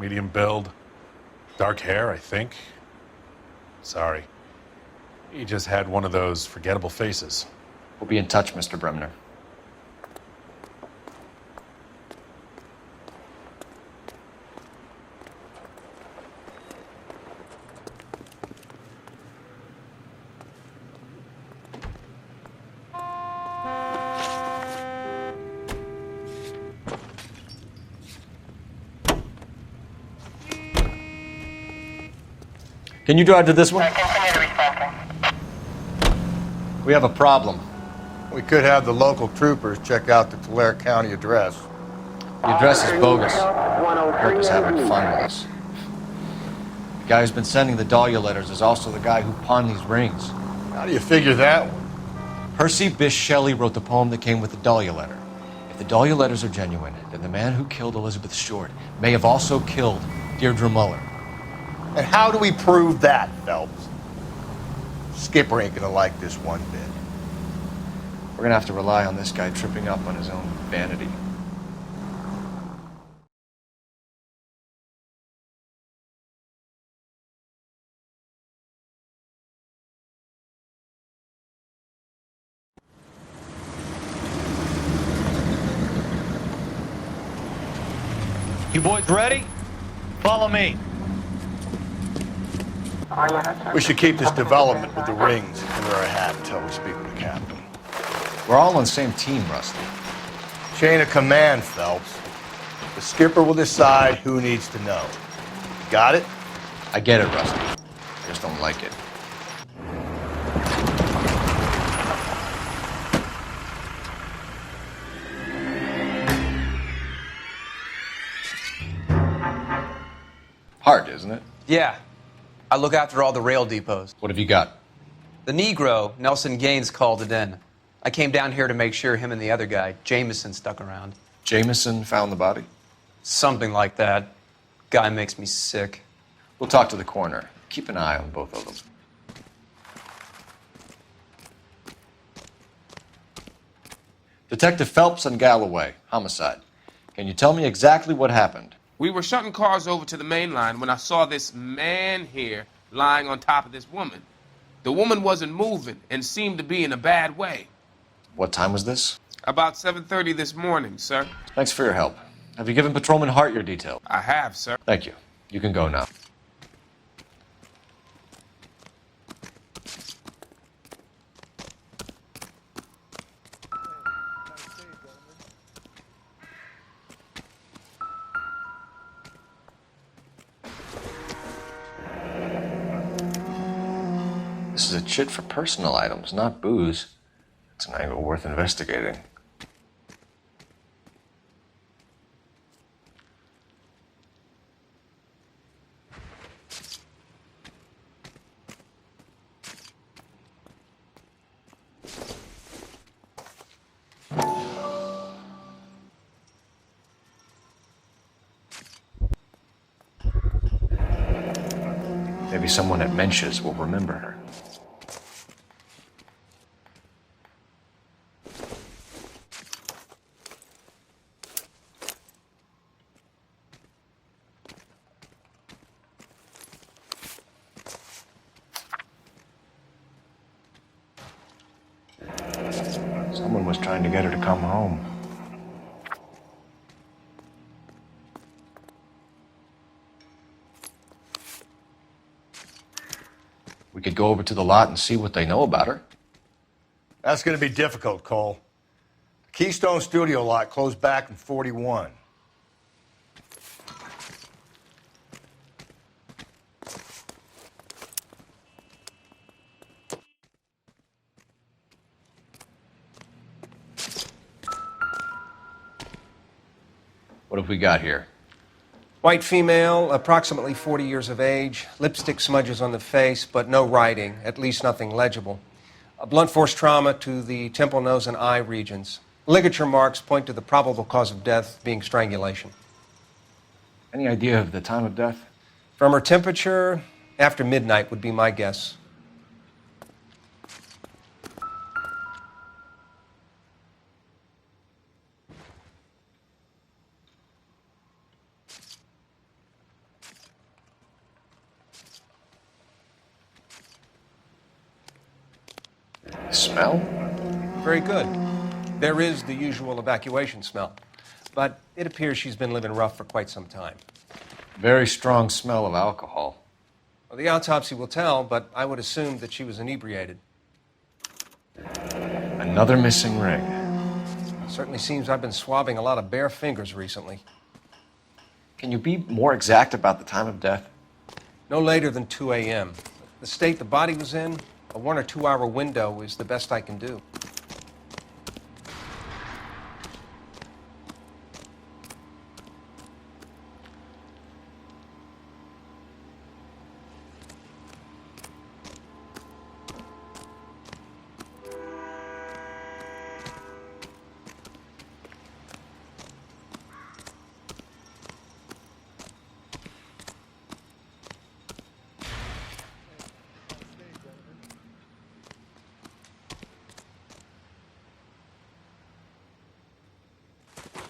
medium build, dark hair, I think. Sorry. He just had one of those forgettable faces. We'll be in touch, Mr. Bremner. Can you drive to this one? We have a problem. We could have the local troopers check out the Tulare County address. The address is bogus. Kirk is having fun with us. The guy who's been sending the Dahlia letters is also the guy who pawned these rings. How do you figure that one? Percy Bysshe Shelley wrote the poem that came with the Dahlia letter. If the Dahlia letters are genuine, then the man who killed Elizabeth Short may have also killed Deirdre Muller. And how do we prove that, Phelps? Skipper ain't gonna like this one bit. We're gonna have to rely on this guy tripping up on his own vanity. You boys ready? Follow me. We should keep this development with the rings under our hat until we speak with the captain. We're all on the same team, Rusty. Chain of command, Phelps. The skipper will decide who needs to know. Got it? I get it, Rusty. I just don't like it. Hard, isn't it? Yeah. I look after all the rail depots. What have you got? The Negro, Nelson Gaines, called it in. I came down here to make sure him and the other guy, Jameson, stuck around. Jameson found the body? Something like that. Guy makes me sick. We'll talk to the coroner. Keep an eye on both of them. Detective Phelps and Galloway, homicide. Can you tell me exactly what happened? We were shutting cars over to the main line when I saw this man here lying on top of this woman. The woman wasn't moving and seemed to be in a bad way. What time was this? About 7:30 this morning, sir. Thanks for your help. Have you given Patrolman Hart your details? I have, sir. Thank you. You can go now. This is a chit for personal items, not booze. It's an angle worth investigating. Maybe someone at Mensch's will remember her. Someone was trying to get her to come home. We could go over to the lot and see what they know about her. That's gonna be difficult, Cole. The Keystone Studio lot closed back in 41. What have we got here? White female, approximately 40 years of age, lipstick smudges on the face, but no writing, at least nothing legible. A blunt force trauma to the temple, nose, and eye regions. Ligature marks point to the probable cause of death being strangulation. Any idea of the time of death? From her temperature, after midnight would be my guess. smell? Very good. There is the usual evacuation smell, but it appears she's been living rough for quite some time. Very strong smell of alcohol. Well, the autopsy will tell, but I would assume that she was inebriated. Another missing ring. Certainly seems I've been swabbing a lot of bare fingers recently. Can you be more exact about the time of death? No later than 2 a.m. The state the body was in, a 1 or 2 hour window is the best I can do.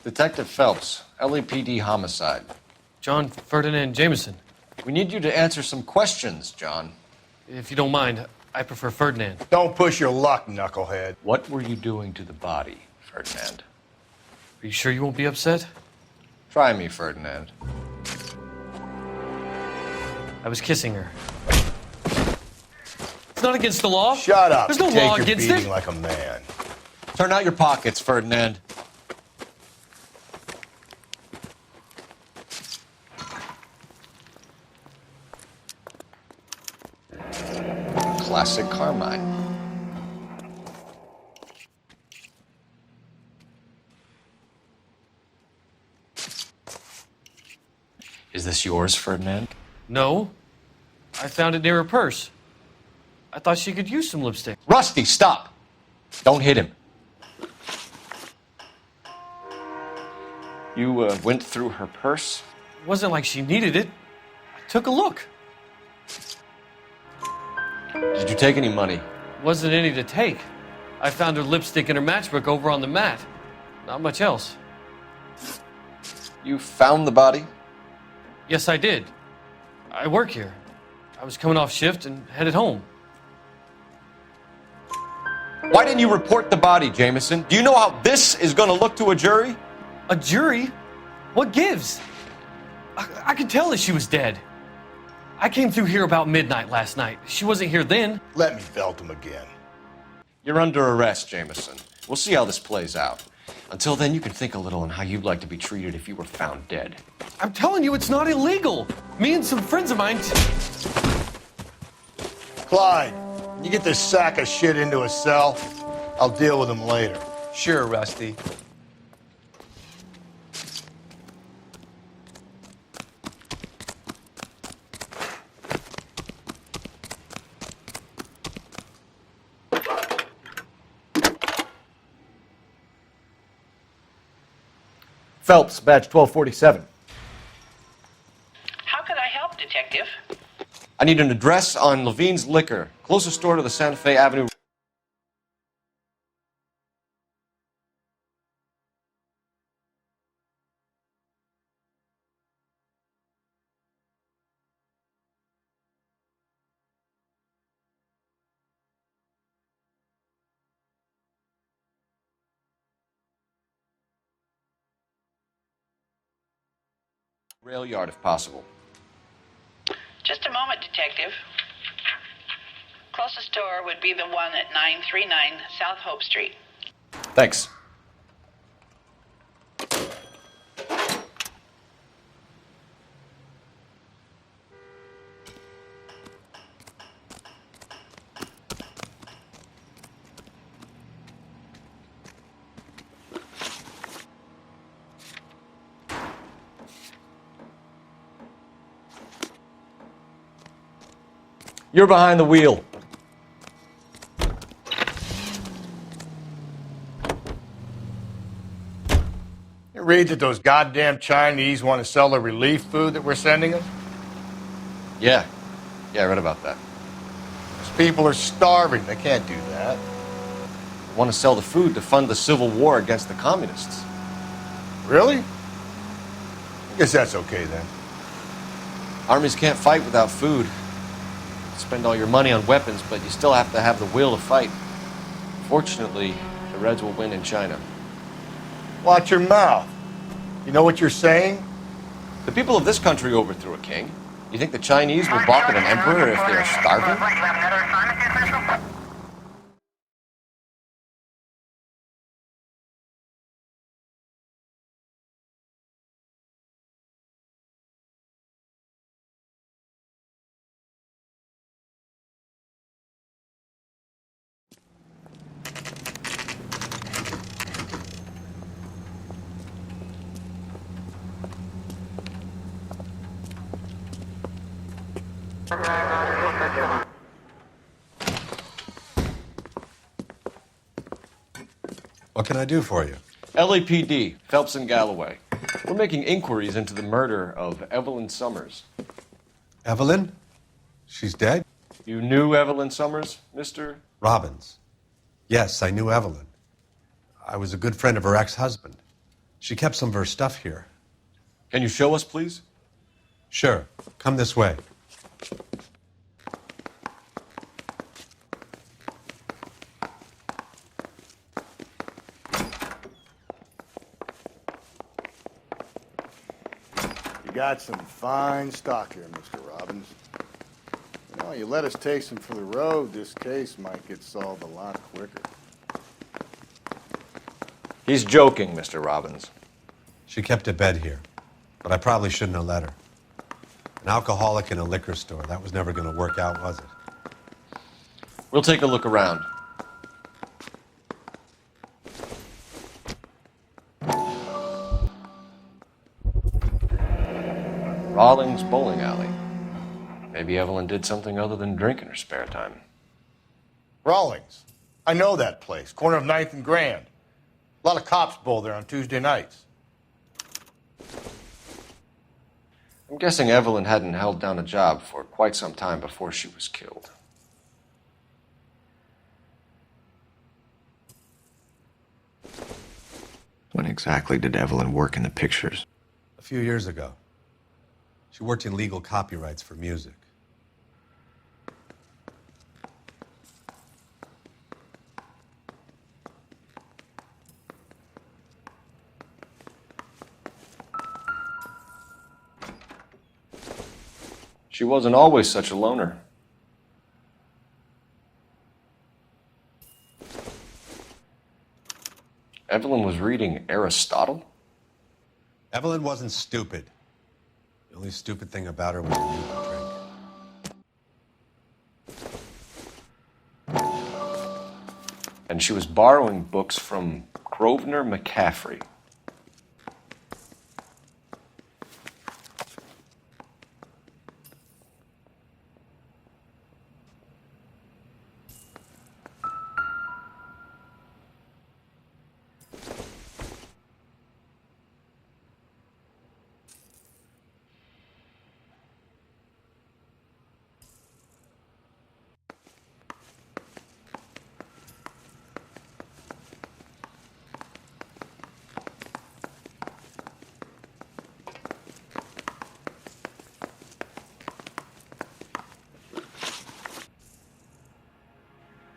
Detective Phelps, LAPD homicide. John Ferdinand Jameson. We need you to answer some questions, John. If you don't mind, I prefer Ferdinand. Don't push your luck, knucklehead. What were you doing to the body, Ferdinand? Are you sure you won't be upset? Try me, Ferdinand. I was kissing her. It's not against the law. Shut up. There's no Take law your against beating it. like a man. Turn out your pockets, Ferdinand. Classic Carmine. Is this yours, Ferdinand? No. I found it near her purse. I thought she could use some lipstick. Rusty, stop! Don't hit him. You went through her purse? It wasn't like she needed it. I took a look. Did you take any money? Wasn't any to take. I found her lipstick and her matchbook over on the mat. Not much else. You found the body? Yes, I did. I work here. I was coming off shift and headed home. Why didn't you report the body, Jameson? Do you know how this is going to look to a jury? A jury? What gives? I could tell that she was dead. I came through here about midnight last night. She wasn't here then. Let me belt him again. You're under arrest, Jameson. We'll see how this plays out. Until then, you can think a little on how you'd like to be treated if you were found dead. I'm telling you, it's not illegal. Me and some friends of mine... Clyde, you get this sack of shit into a cell. I'll deal with him later. Sure, Rusty. Phelps, badge 1247. How can I help, Detective? I need an address on Levine's Liquor, closest store to the Santa Fe Avenue rail yard if possible. Just a moment, Detective. Closest store would be the one at 939 South Hope Street. Thanks. You're behind the wheel. You read that those goddamn Chinese want to sell the relief food that we're sending them? Yeah, I read about that. Those people are starving. They can't do that. They want to sell the food to fund the civil war against the communists. Really? I guess that's okay then. Armies can't fight without food. Spend all your money on weapons, but you still have to have the will to fight. Unfortunately, the Reds will win in China. Watch your mouth. You know what you're saying? The people of this country overthrew a king. You think the Chinese will balk at an emperor if they are starving? What can I do for you? LAPD, Phelps and Galloway. We're making inquiries into the murder of Evelyn Summers. Evelyn? She's dead? You knew Evelyn Summers, Mr. Robbins. Yes, I knew Evelyn. I was a good friend of her ex-husband. She kept some of her stuff here. Can you show us, please? Sure. Come this way. You got some fine stock here, Mr. Robbins. You know, you let us take some for the road, this case might get solved a lot quicker. He's joking, Mr. Robbins. She kept a bed here, but I probably shouldn't have let her. An alcoholic in a liquor store, that was never going to work out, was it? We'll take a look around. Rawlings Bowling Alley. Maybe Evelyn did something other than drink in her spare time. Rawlings. I know that place. Corner of 9th and Grand. A lot of cops bowl there on Tuesday nights. I'm guessing Evelyn hadn't held down a job for quite some time before she was killed. When exactly did Evelyn work in the pictures? A few years ago. She worked in legal copyrights for music. She wasn't always such a loner. Evelyn was reading Aristotle? Evelyn wasn't stupid. The only stupid thing about her was the need to drink. And she was borrowing books from Grosvenor McCaffrey.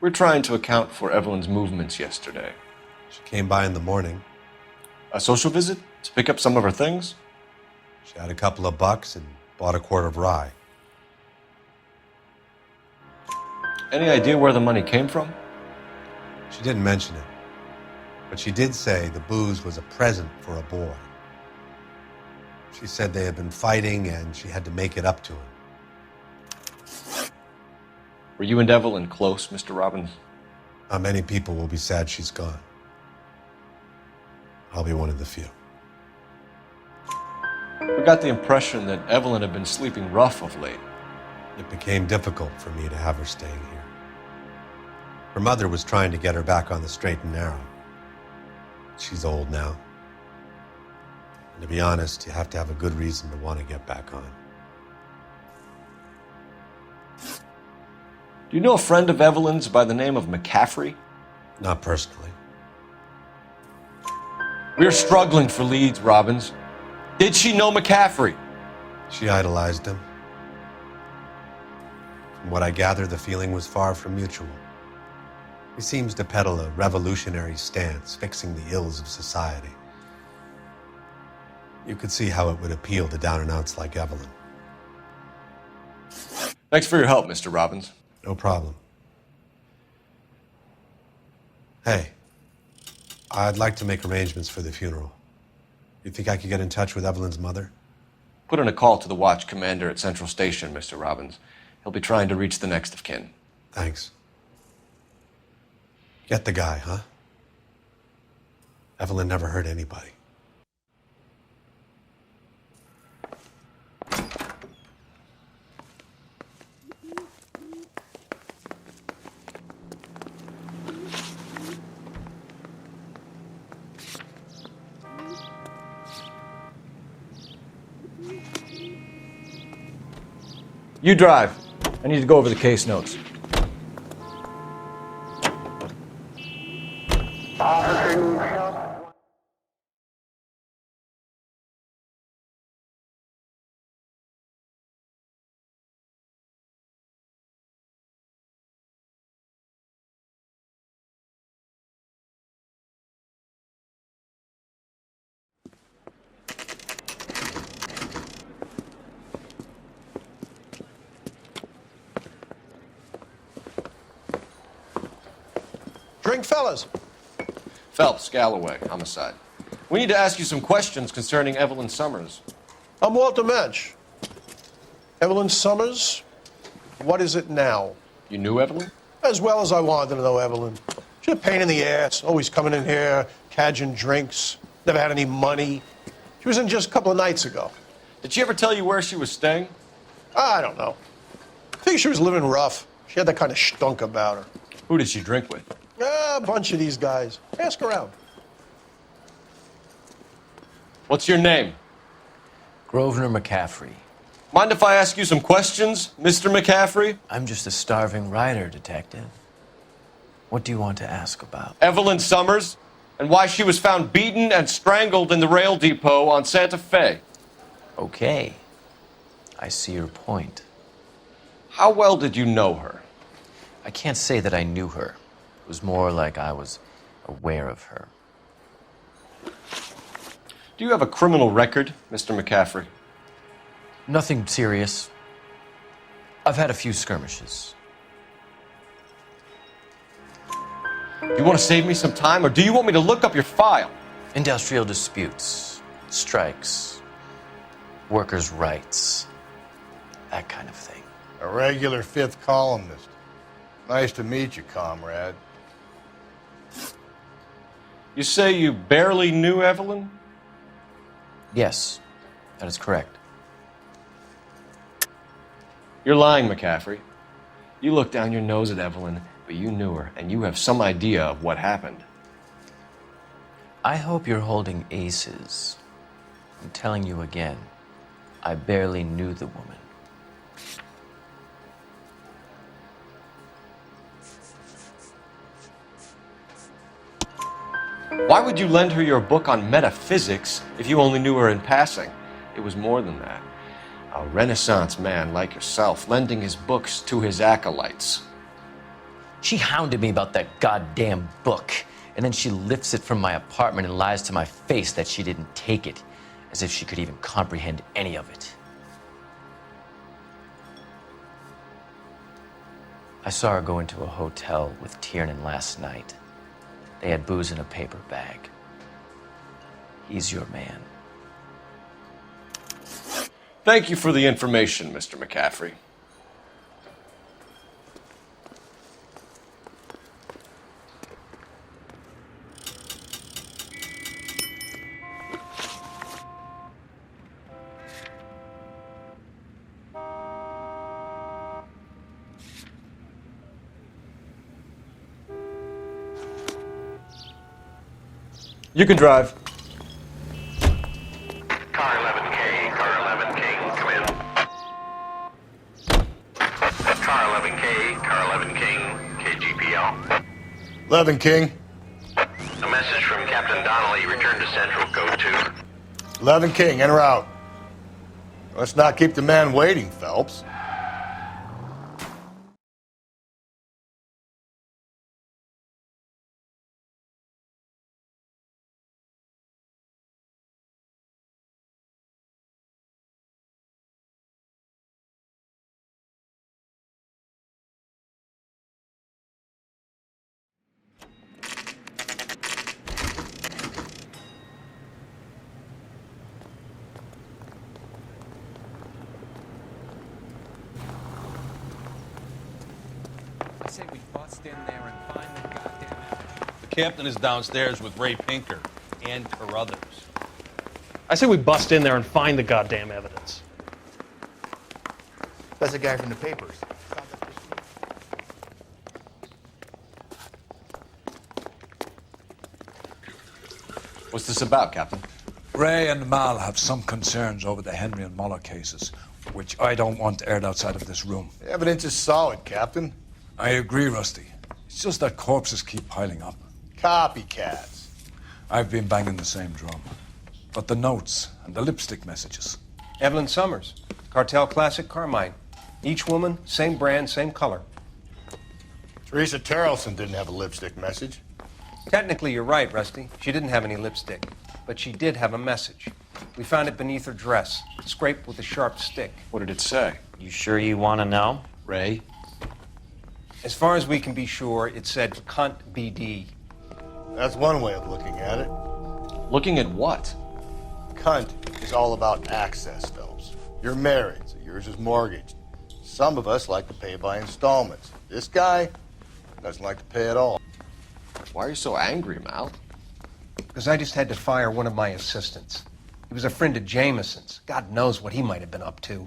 We're trying to account for Evelyn's movements yesterday. She came by in the morning. A social visit to pick up some of her things? She had a couple of bucks and bought a quart of rye. Any idea where the money came from? She didn't mention it, but she did say the booze was a present for a boy. She said they had been fighting and she had to make it up to him. Were you and Evelyn close, Mr. Robbins? Not many people will be sad she's gone. I'll be one of the few. We got the impression that Evelyn had been sleeping rough of late. It became difficult for me to have her staying here. Her mother was trying to get her back on the straight and narrow. She's old now. And to be honest, you have to have a good reason to want to get back on. Do you know a friend of Evelyn's by the name of McCaffrey? Not personally. We're struggling for leads, Robbins. Did she know McCaffrey? She idolized him. From what I gather, the feeling was far from mutual. He seems to peddle a revolutionary stance, fixing the ills of society. You could see how it would appeal to down-and-outs like Evelyn. Thanks for your help, Mr. Robbins. No problem. Hey, I'd like to make arrangements for the funeral. You think I could get in touch with Evelyn's mother? Put in a call to the watch commander at Central Station, Mr. Robbins. He'll be trying to reach the next of kin. Thanks. Get the guy, huh? Evelyn never hurt anybody. You drive. I need to go over the case notes. Drink, fellas. Phelps, Galloway, homicide. We need to ask you some questions concerning Evelyn Summers. I'm Walter Mensch. Evelyn Summers, what is it now? You knew Evelyn? As well as I wanted to know Evelyn. She's a pain in the ass, always coming in here, cadging drinks, never had any money. She was in just a couple of nights ago. Did she ever tell you where she was staying? I don't know. I think she was living rough. She had that kind of stunk about her. Who did she drink with? A bunch of these guys. Ask around. What's your name? Grosvenor McCaffrey. Mind if I ask you some questions, Mr. McCaffrey? I'm just a starving writer, Detective. What do you want to ask about? Evelyn Summers, and why she was found beaten and strangled in the rail depot on Santa Fe. Okay. I see your point. How well did you know her? I can't say that I knew her. It was more like I was aware of her. Do you have a criminal record, Mr. McCaffrey? Nothing serious. I've had a few skirmishes. Do you want to save me some time, or do you want me to look up your file? Industrial disputes, strikes, workers' rights, that kind of thing. A regular fifth columnist. Nice to meet you, comrade. You say you barely knew Evelyn? Yes, that is correct. You're lying, McCaffrey. You looked down your nose at Evelyn, but you knew her, and you have some idea of what happened. I hope you're holding aces. I'm telling you again, I barely knew the woman. Why would you lend her your book on metaphysics if you only knew her in passing? It was more than that. A Renaissance man like yourself lending his books to his acolytes. She hounded me about that goddamn book, and then she lifts it from my apartment and lies to my face that she didn't take it, as if she could even comprehend any of it. I saw her go into a hotel with Tiernan last night. They had booze in a paper bag. He's your man. Thank you for the information, Mr. McCaffrey. You can drive. Car 11K, Car 11K, come in. Car 11K, Car 11 King, KGPL. 11 King. A message from Captain Donnelly, return to Central, code 2. 11 King, enter out. Let's not keep the man waiting, Phelps. say we bust in there and find the goddamn evidence. The captain is downstairs with Ray Pinker and Carruthers. I say we bust in there and find the goddamn evidence. That's the guy from the papers. What's this about, Captain? Ray and Mal have some concerns over the Henry and Muller cases, which I don't want aired outside of this room. The evidence is solid, Captain. I agree, Rusty. It's just that corpses keep piling up. Copycats. I've been banging the same drum. But the notes and the lipstick messages. Evelyn Summers, Cartel Classic Carmine. Each woman, same brand, same color. Teresa Terrelson didn't have a lipstick message. Technically, you're right, Rusty. She didn't have any lipstick. But she did have a message. We found it beneath her dress, scraped with a sharp stick. What did it say? You sure you want to know? Ray? As far as we can be sure, it said cunt BD. That's one way of looking at it. Looking at what? Cunt is all about access, Phelps. You're married, so yours is mortgaged. Some of us like to pay by installments. This guy doesn't like to pay at all. Why are you so angry, Mal? Because I just had to fire one of my assistants. He was a friend of Jameson's. God knows what he might have been up to.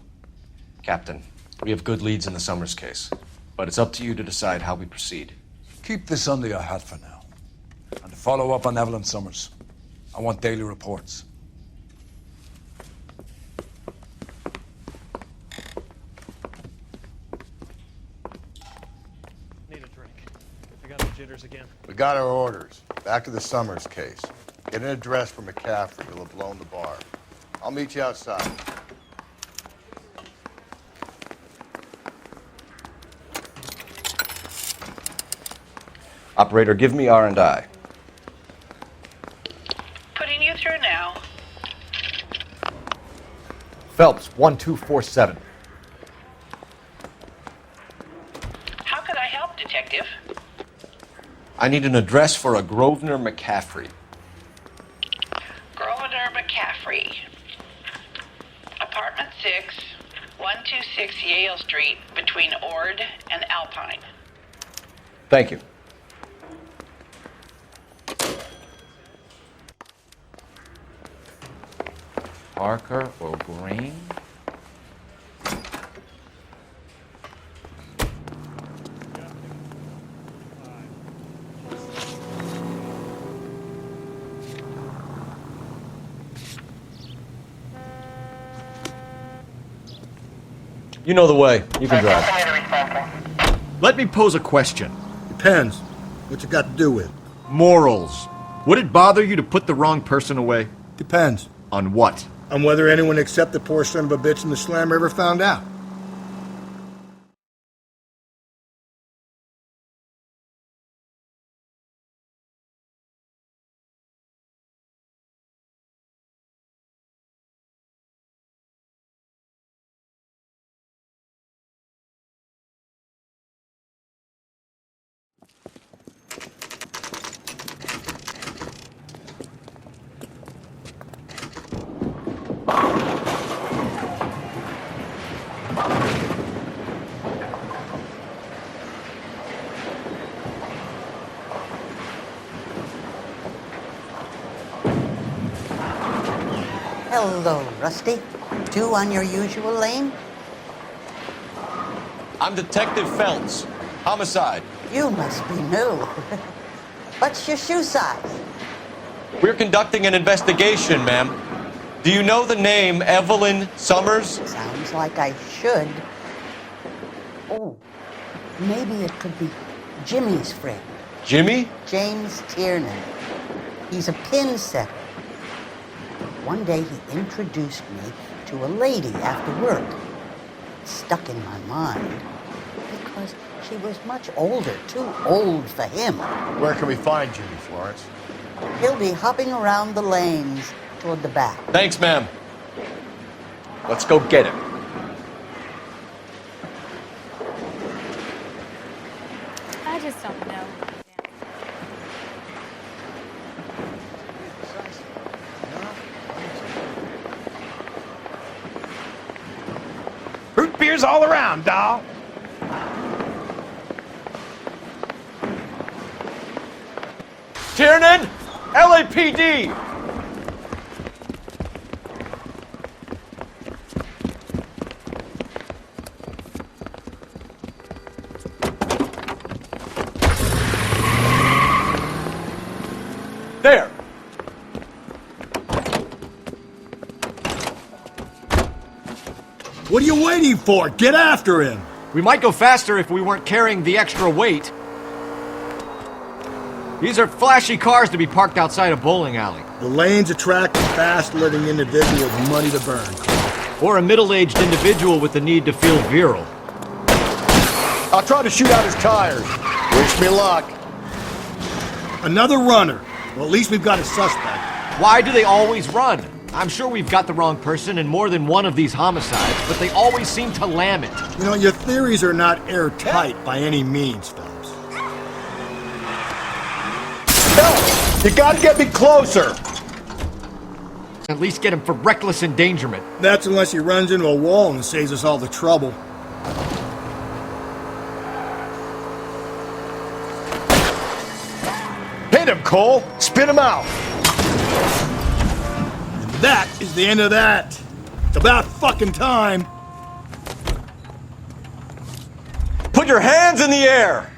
Captain, we have good leads in the Summers case, but it's up to you to decide how we proceed. Keep this under your hat for now. And to follow up on Evelyn Summers, I want daily reports. Need a drink. I got the jitters again. We got our orders. Back to the Summers case. Get an address for McCaffrey. He'll have blown the bar. I'll meet you outside. Operator, give me R&I. Putting you through now. Phelps, 1247. How could I help, Detective? I need an address for a Grosvenor McCaffrey. Grosvenor McCaffrey. Apartment 6, 126 Yale Street, between Ord and Alpine. Thank you. Parker or Green? You know the way. You can drive. Let me pose a question. Depends. What's it got to do with? Morals. Would it bother you to put the wrong person away? Depends. On what? On whether anyone except the poor son of a bitch in the slammer ever found out. Hello, Rusty. Two on your usual lane? I'm Detective Phelps. Homicide. You must be new. What's your shoe size? We're conducting an investigation, ma'am. Do you know the name Evelyn Summers? Sounds like I should. Oh, maybe it could be Jimmy's friend. Jimmy? James Tiernan. He's a pin setter. One day he introduced me to a lady after work. It stuck in my mind because she was much older, too old for him. Where can we find Jimmy, Florence? He'll be hopping around the lanes toward the back. Thanks, ma'am. Let's go get him. I just don't know. Root beers all around, doll. Tiernan! LAPD! There! What are you waiting for? Get after him! We might go faster if we weren't carrying the extra weight. These are flashy cars to be parked outside a bowling alley. The lanes attract a fast-living individual with money to burn. Or a middle-aged individual with the need to feel virile. I'll try to shoot out his tires. Wish me luck. Another runner. Well, at least we've got a suspect. Why do they always run? I'm sure we've got the wrong person in more than one of these homicides, but they always seem to lam it. You know, your theories are not airtight by any means, Phelps. Phelps, you gotta get me closer. At least get him for reckless endangerment. That's unless he runs into a wall and saves us all the trouble. Hit him, Cole. Spin him out. And that is the end of that. It's about fucking time. Put your hands in the air!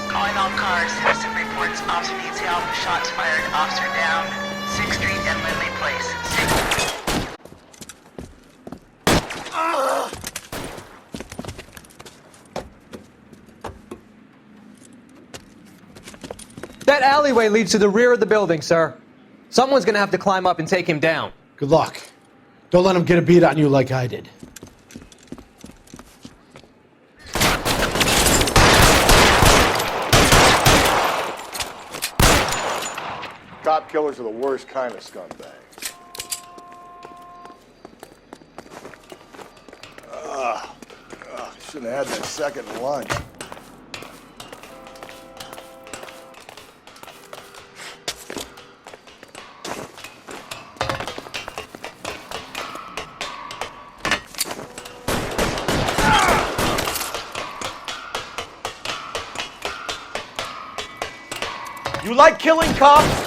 Calling all cars. Citizen reports officer needs help. Shots fired. Officer down. 6th Street and Lindley Place. That alleyway leads to the rear of the building, sir. Someone's gonna have to climb up and take him down. Good luck. Don't let him get a beat on you like I did. Cop killers are the worst kind of scumbags. Shouldn't have had that second lunch. You like killing cops?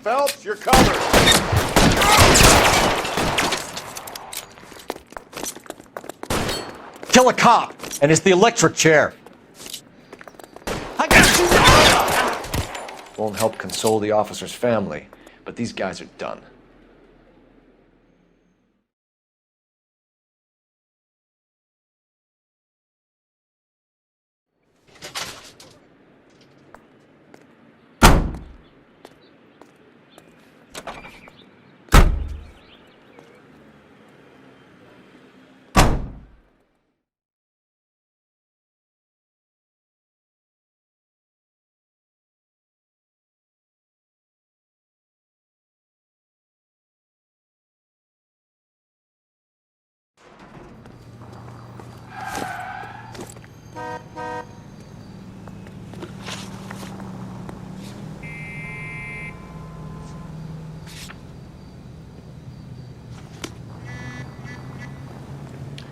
Phelps, you're covered. Kill a cop, and it's the electric chair. Won't help console the officer's family, but these guys are done.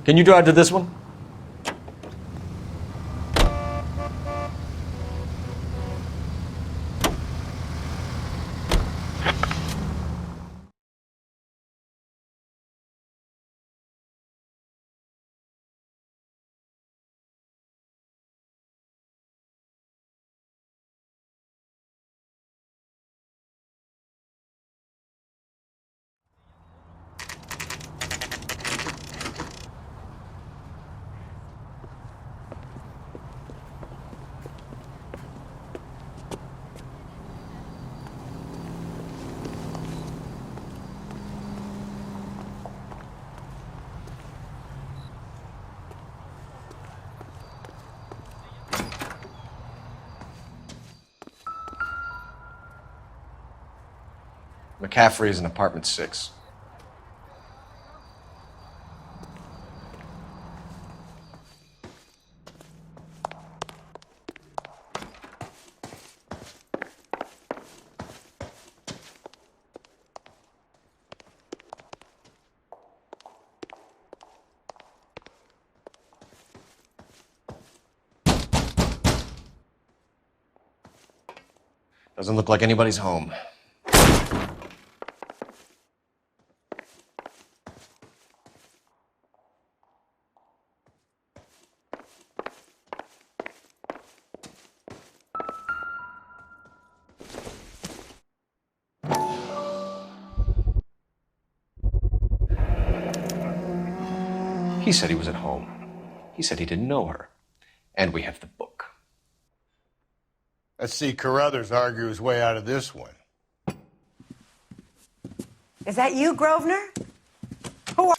Can you drive to this one? McCaffrey is in apartment 6. Doesn't look like anybody's home. He said he was at home. He said he didn't know her. And we have the book. Let's see Carruthers argue his way out of this one. Is that you, Grosvenor? Who are...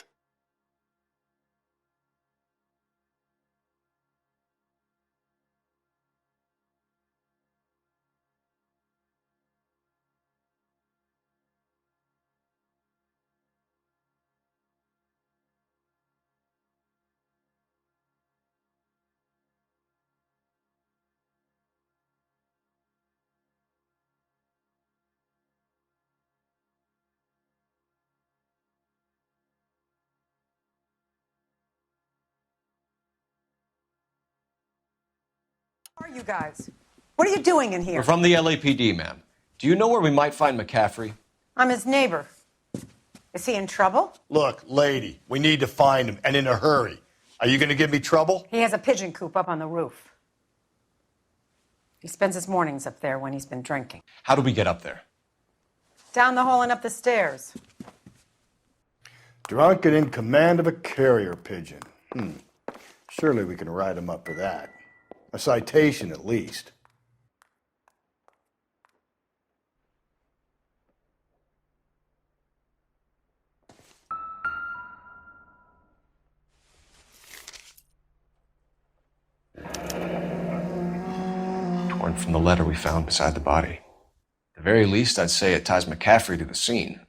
you guys? What are you doing in here? We're from the LAPD, ma'am. Do you know where we might find McCaffrey? I'm his neighbor. Is he in trouble? Look, lady, we need to find him, and in a hurry. Are you going to give me trouble? He has a pigeon coop up on the roof. He spends his mornings up there when he's been drinking. How do we get up there? Down the hall and up the stairs. Drunk and in command of a carrier pigeon. Surely we can write him up for that. A citation, at least. Torn from the letter we found beside the body. At the very least, I'd say it ties McCaffrey to the scene.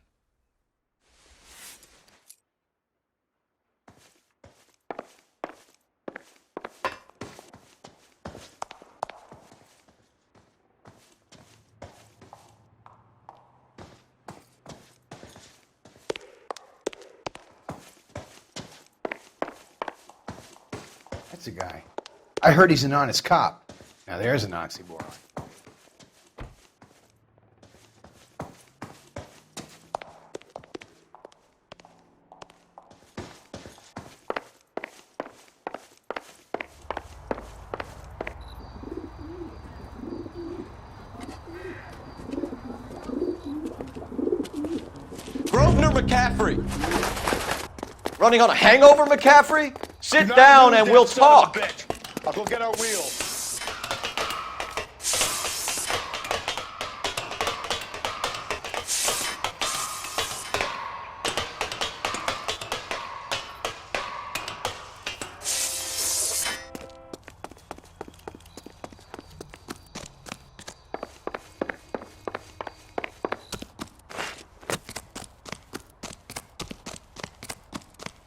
That's a guy. I heard he's an honest cop. Now there's an oxymoron. Grosvenor McCaffrey! Running on a hangover, McCaffrey? Sit down and we'll talk. I'll go get our wheels.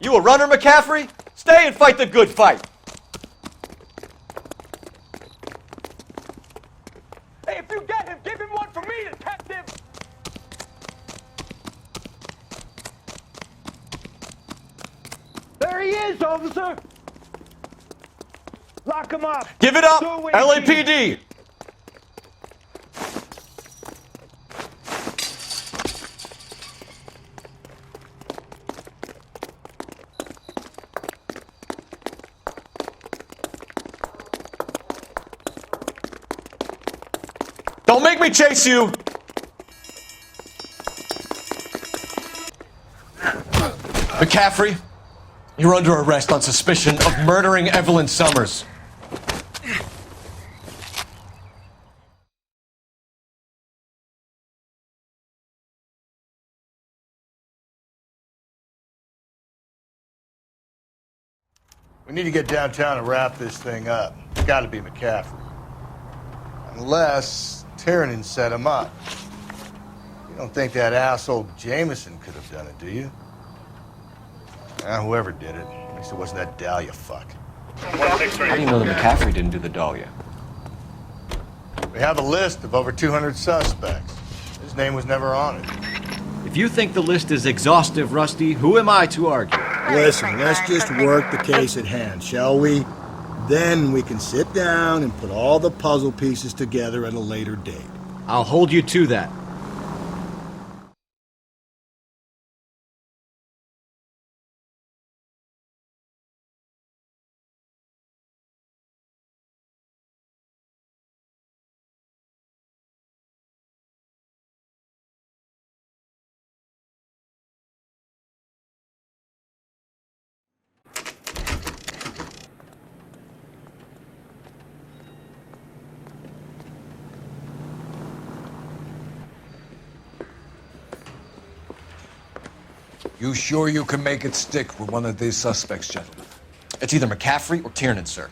You a runner, McCaffrey? Stay and fight the good fight. Hey, if you get him, give him one for me, detective! There he is, officer! Lock him up! Give it up, LAPD! Don't make me chase you! McCaffrey, you're under arrest on suspicion of murdering Evelyn Summers. We need to get downtown and wrap this thing up. It's got to be McCaffrey. Unless Tiernan set him up. You don't think that asshole Jameson could have done it, do you? Whoever did it. At least it wasn't that Dahlia fuck. How do you know that McCaffrey didn't do the Dahlia? We have a list of over 200 suspects. His name was never on it. If you think the list is exhaustive, Rusty, who am I to argue? Listen, let's just work the case at hand, shall we? Then we can sit down and put all the puzzle pieces together at a later date. I'll hold you to that. You sure you can make it stick with one of these suspects, gentlemen? It's either McCaffrey or Tiernan, sir.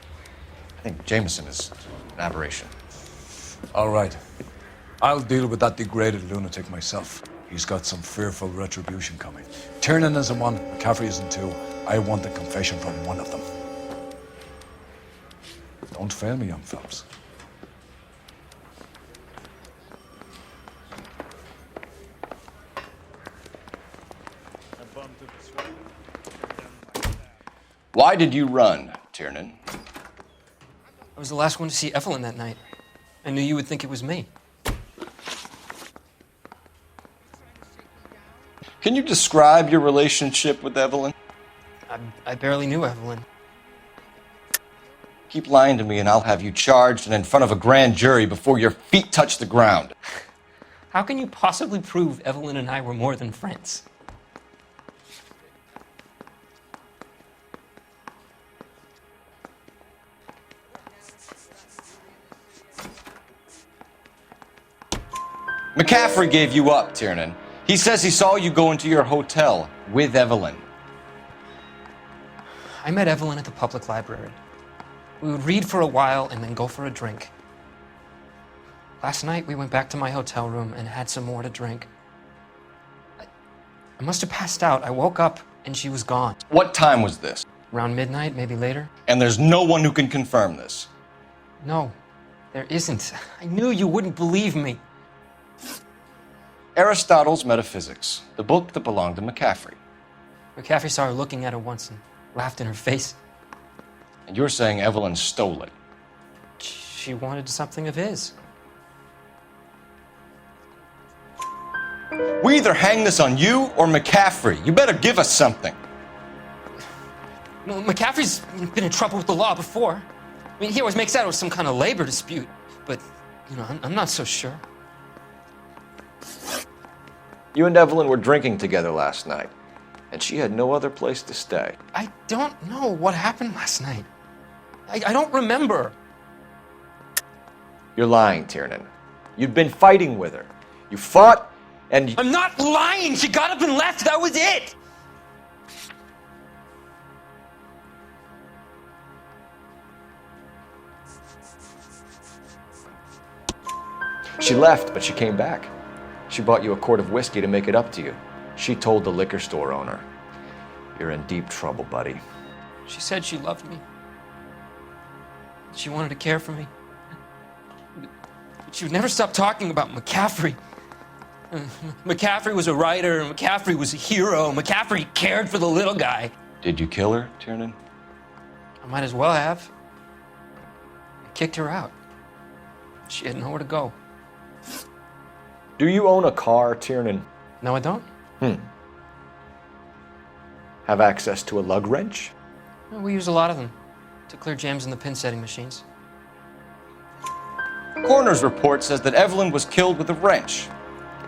I think Jameson is an aberration. All right. I'll deal with that degraded lunatic myself. He's got some fearful retribution coming. Tiernan isn't one, McCaffrey isn't two. I want a confession from one of them. Don't fail me, young Phelps. Why did you run, Tiernan? I was the last one to see Evelyn that night. I knew you would think it was me. Can you describe your relationship with Evelyn? I barely knew Evelyn. Keep lying to me and I'll have you charged and in front of a grand jury before your feet touch the ground. How can you possibly prove Evelyn and I were more than friends? McCaffrey gave you up, Tiernan. He says he saw you go into your hotel with Evelyn. I met Evelyn at the public library. We would read for a while and then go for a drink. Last night, we went back to my hotel room and had some more to drink. I must have passed out. I woke up and she was gone. What time was this? Around midnight, maybe later. And there's no one who can confirm this. No, there isn't. I knew you wouldn't believe me. Aristotle's Metaphysics, the book that belonged to McCaffrey. McCaffrey saw her looking at her once and laughed in her face. And you're saying Evelyn stole it? She wanted something of his. We either hang this on you or McCaffrey. You better give us something. Well, McCaffrey's been in trouble with the law before. I mean, he always makes out it was some kind of labor dispute. But, you know, I'm not so sure. You and Evelyn were drinking together last night, and she had no other place to stay. I don't know what happened last night. I don't remember. You're lying, Tiernan. You'd been fighting with her. You fought, and... I'm not lying! She got up and left! That was it! She left, but she came back. She bought you a quart of whiskey to make it up to you. She told the liquor store owner. You're in deep trouble, buddy. She said she loved me. She wanted to care for me. But she would never stop talking about McCaffrey. McCaffrey was a writer, McCaffrey was a hero, McCaffrey cared for the little guy. Did you kill her, Tiernan? I might as well have. I kicked her out. She had nowhere to go. Do you own a car, Tiernan? No, I don't. Have access to a lug wrench? Well, we use a lot of them to clear jams in the pin setting machines. Coroner's report says that Evelyn was killed with a wrench.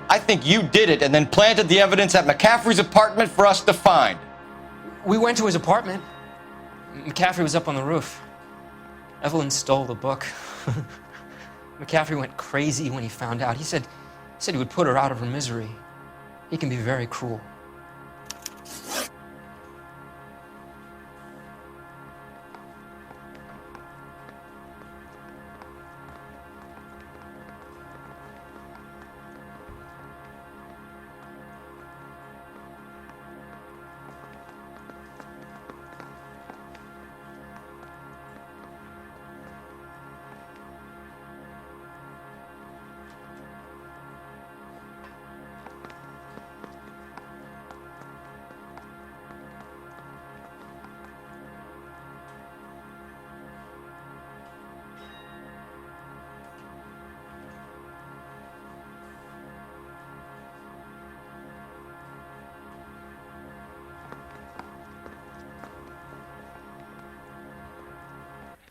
I think you did it and then planted the evidence at McCaffrey's apartment for us to find. We went to his apartment. McCaffrey was up on the roof. Evelyn stole the book. McCaffrey went crazy when he found out. He said he would put her out of her misery. He can be very cruel.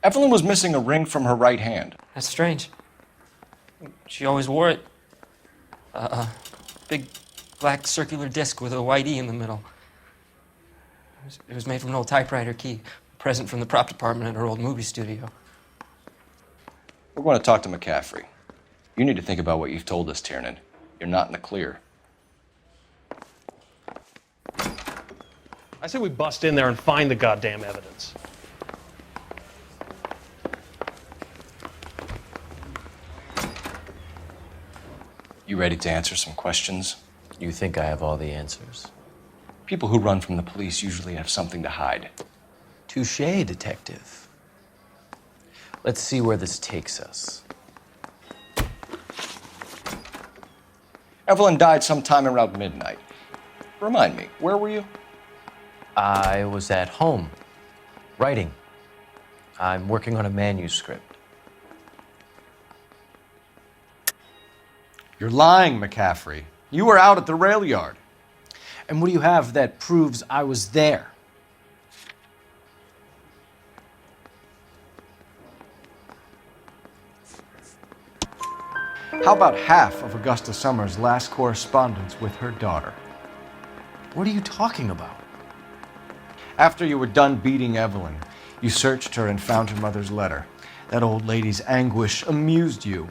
Evelyn was missing a ring from her right hand. That's strange. She always wore it. Big black circular disc with a white E in the middle. It was made from an old typewriter key, a present from the prop department at her old movie studio. We're going to talk to McCaffrey. You need to think about what you've told us, Tiernan. You're not in the clear. I say we bust in there and find the goddamn evidence. You ready to answer some questions? You think I have all the answers? People who run from the police usually have something to hide. Touché, detective. Let's see where this takes us. Evelyn died sometime around midnight. Remind me, where were you? I was at home, writing. I'm working on a manuscript. You're lying, McCaffrey. You were out at the rail yard. And what do you have that proves I was there? How about half of Augusta Summers' last correspondence with her daughter? What are you talking about? After you were done beating Evelyn, you searched her and found her mother's letter. That old lady's anguish amused you.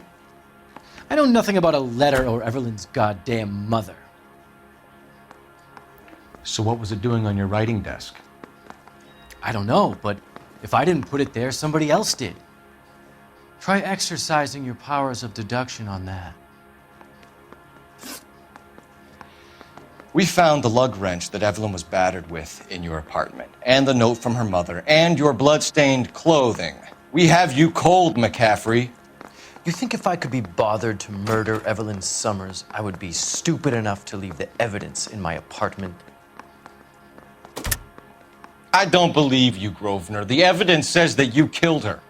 I know nothing about a letter or Evelyn's goddamn mother. So what was it doing on your writing desk? I don't know, but if I didn't put it there, somebody else did. Try exercising your powers of deduction on that. We found the lug wrench that Evelyn was battered with in your apartment, and the note from her mother, and your blood-stained clothing. We have you cold, McCaffrey. You think if I could be bothered to murder Evelyn Summers, I would be stupid enough to leave the evidence in my apartment? I don't believe you, Grosvenor. The evidence says that you killed her.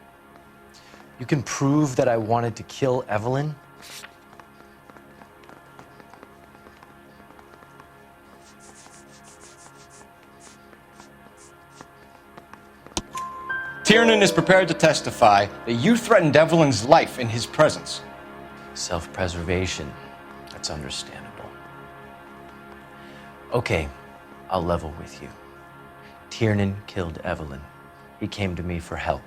You can prove that I wanted to kill Evelyn? Tiernan is prepared to testify that you threatened Evelyn's life in his presence. Self-preservation. That's understandable. Okay, I'll level with you. Tiernan killed Evelyn. He came to me for help.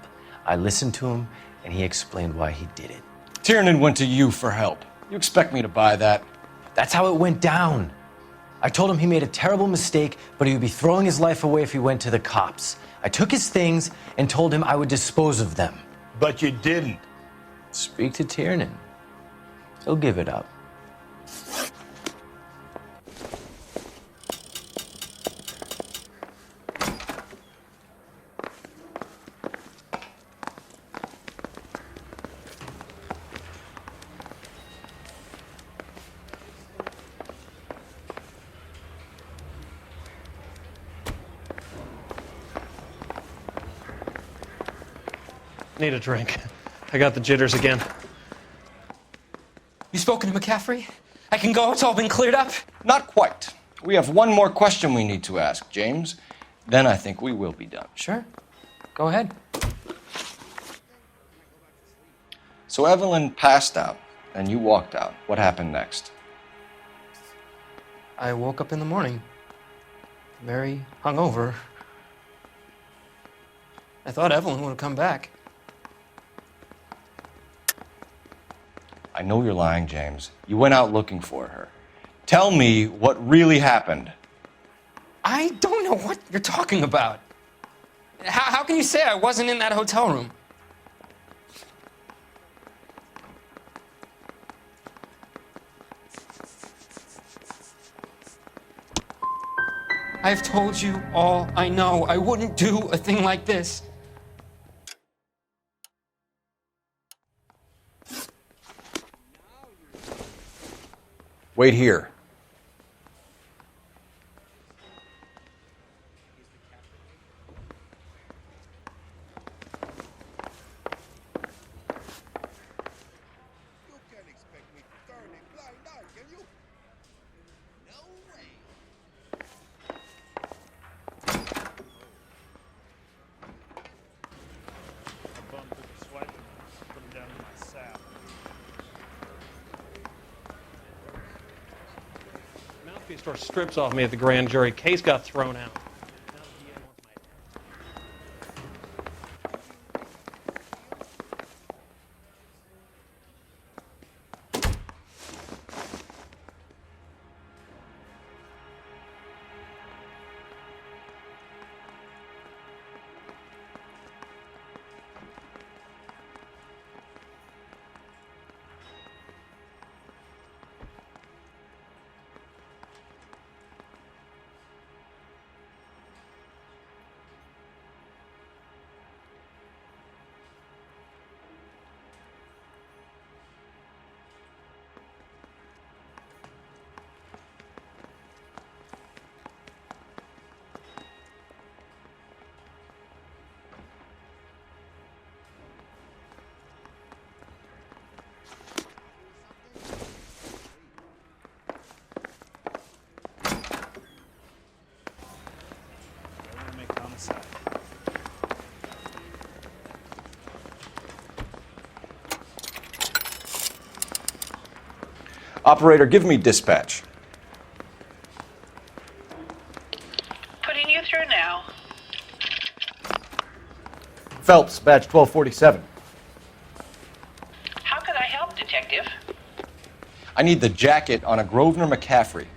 I listened to him, and he explained why he did it. Tiernan went to you for help. You expect me to buy that? That's how it went down. I told him he made a terrible mistake, but he would be throwing his life away if he went to the cops. I took his things and told him I would dispose of them. But you didn't. Speak to Tiernan. He'll give it up. Need a drink. I got the jitters again. You spoken to McCaffrey? I can go? It's all been cleared up? Not quite. We have one more question we need to ask, James. Then I think we will be done. Sure. Go ahead. So Evelyn passed out, and you walked out. What happened next? I woke up in the morning, very hungover. I thought Evelyn would have come back. I know you're lying, James. You went out looking for her. Tell me what really happened. I don't know what you're talking about. How can you say I wasn't in that hotel room? I've told you all I know. I wouldn't do a thing like this. Wait here. Piece tore strips off me at the grand jury. Case got thrown out. Operator, give me dispatch. Putting you through now. Phelps, badge 1247. How could I help, Detective? I need the jacket on a Grosvenor McCaffrey.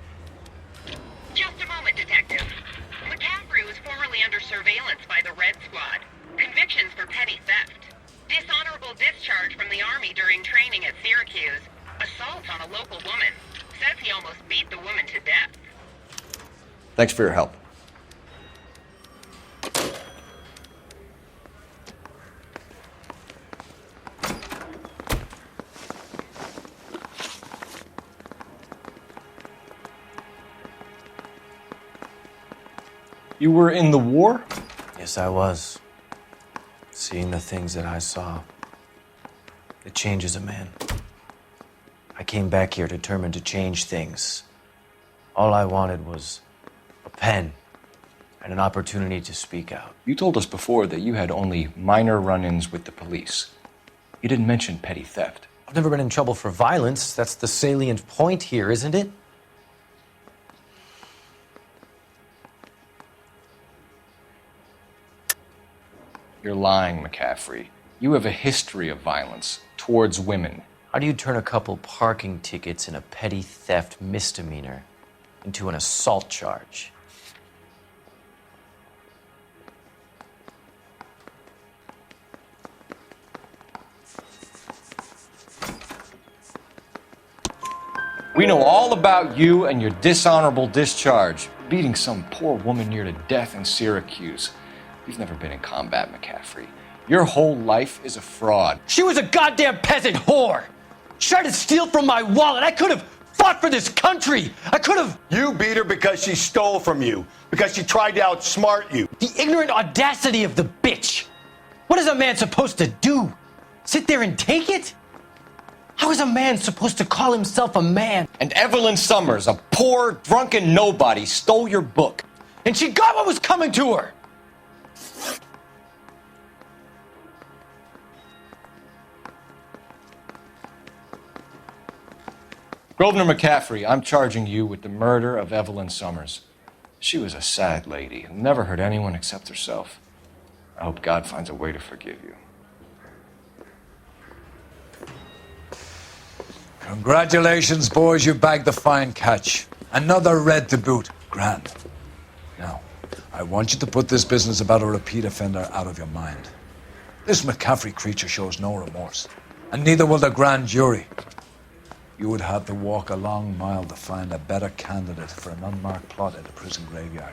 Just a moment, Detective. McCaffrey was formerly under surveillance by the Red Squad. Convictions for petty theft. Dishonorable discharge from the Army during training at Syracuse. Assault on a local woman. Says he almost beat the woman to death. Thanks for your help. You were in the war? Yes, I was. Seeing the things that I saw, it changes a man. I came back here determined to change things. All I wanted was a pen and an opportunity to speak out. You told us before that you had only minor run-ins with the police. You didn't mention petty theft. I've never been in trouble for violence. That's the salient point here, isn't it? You're lying, McCaffrey. You have a history of violence towards women. How do you turn a couple parking tickets and a petty theft misdemeanor into an assault charge? We know all about you and your dishonorable discharge, beating some poor woman near to death in Syracuse. You've never been in combat, McCaffrey. Your whole life is a fraud. She was a goddamn peasant whore! She tried to steal from my wallet. I could have fought for this country. I could have. You beat her because she stole from you, because she tried to outsmart you. The ignorant audacity of the bitch. What is a man supposed to do? Sit there and take it? How is a man supposed to call himself a man? And Evelyn Summers, a poor, drunken nobody, stole your book. And she got what was coming to her. Grosvenor McCaffrey, I'm charging you with the murder of Evelyn Summers. She was a sad lady who never hurt anyone except herself. I hope God finds a way to forgive you. Congratulations, boys, you bagged the fine catch. Another red to boot. Grand. Now, I want you to put this business about a repeat offender out of your mind. This McCaffrey creature shows no remorse, and neither will the grand jury. You would have to walk a long mile to find a better candidate for an unmarked plot at a prison graveyard.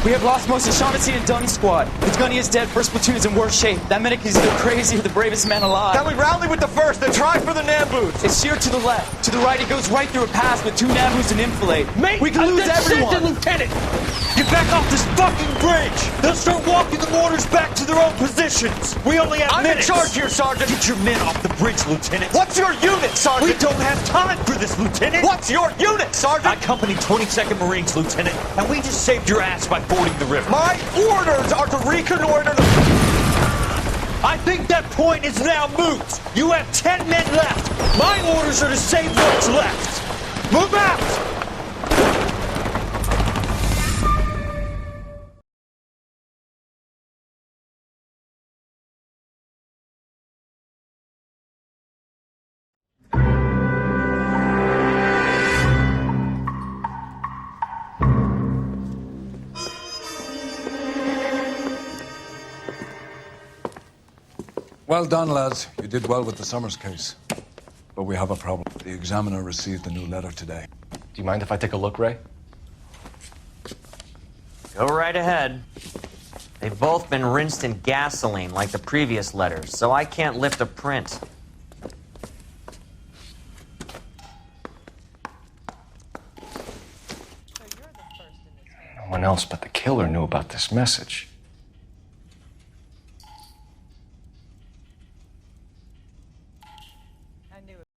We have lost most of Shaughnessy and Dunn's squad. The gunny is dead, first platoon is in worse shape. That medic is either crazy or the bravest man alive. Then we rally with the first, then try for the Nambus. It's sheer to the left. To the right, it goes right through a pass with 2 Nambus and enfilade. Mate, we can lose everyone. Lieutenant! Get back off this fucking bridge! They'll start walking the mortars back to their own positions! We only have minutes! I'm in charge here, Sergeant! Get your men off the bridge, Lieutenant! What's your unit, Sergeant? We don't have time for this, Lieutenant! What's your unit, Sergeant? I company 22nd Marines, Lieutenant, and we just saved your ass by fording the river. My orders are to reconnoiter the... I think that point is now moot! You have 10 men left! My orders are to save what's left! Move out! Well done, lads. You did well with the Summers case. But we have a problem. The examiner received a new letter today. Do you mind if I take a look, Ray? Go right ahead. They've both been rinsed in gasoline like the previous letters, so I can't lift a print. No one else but the killer knew about this message.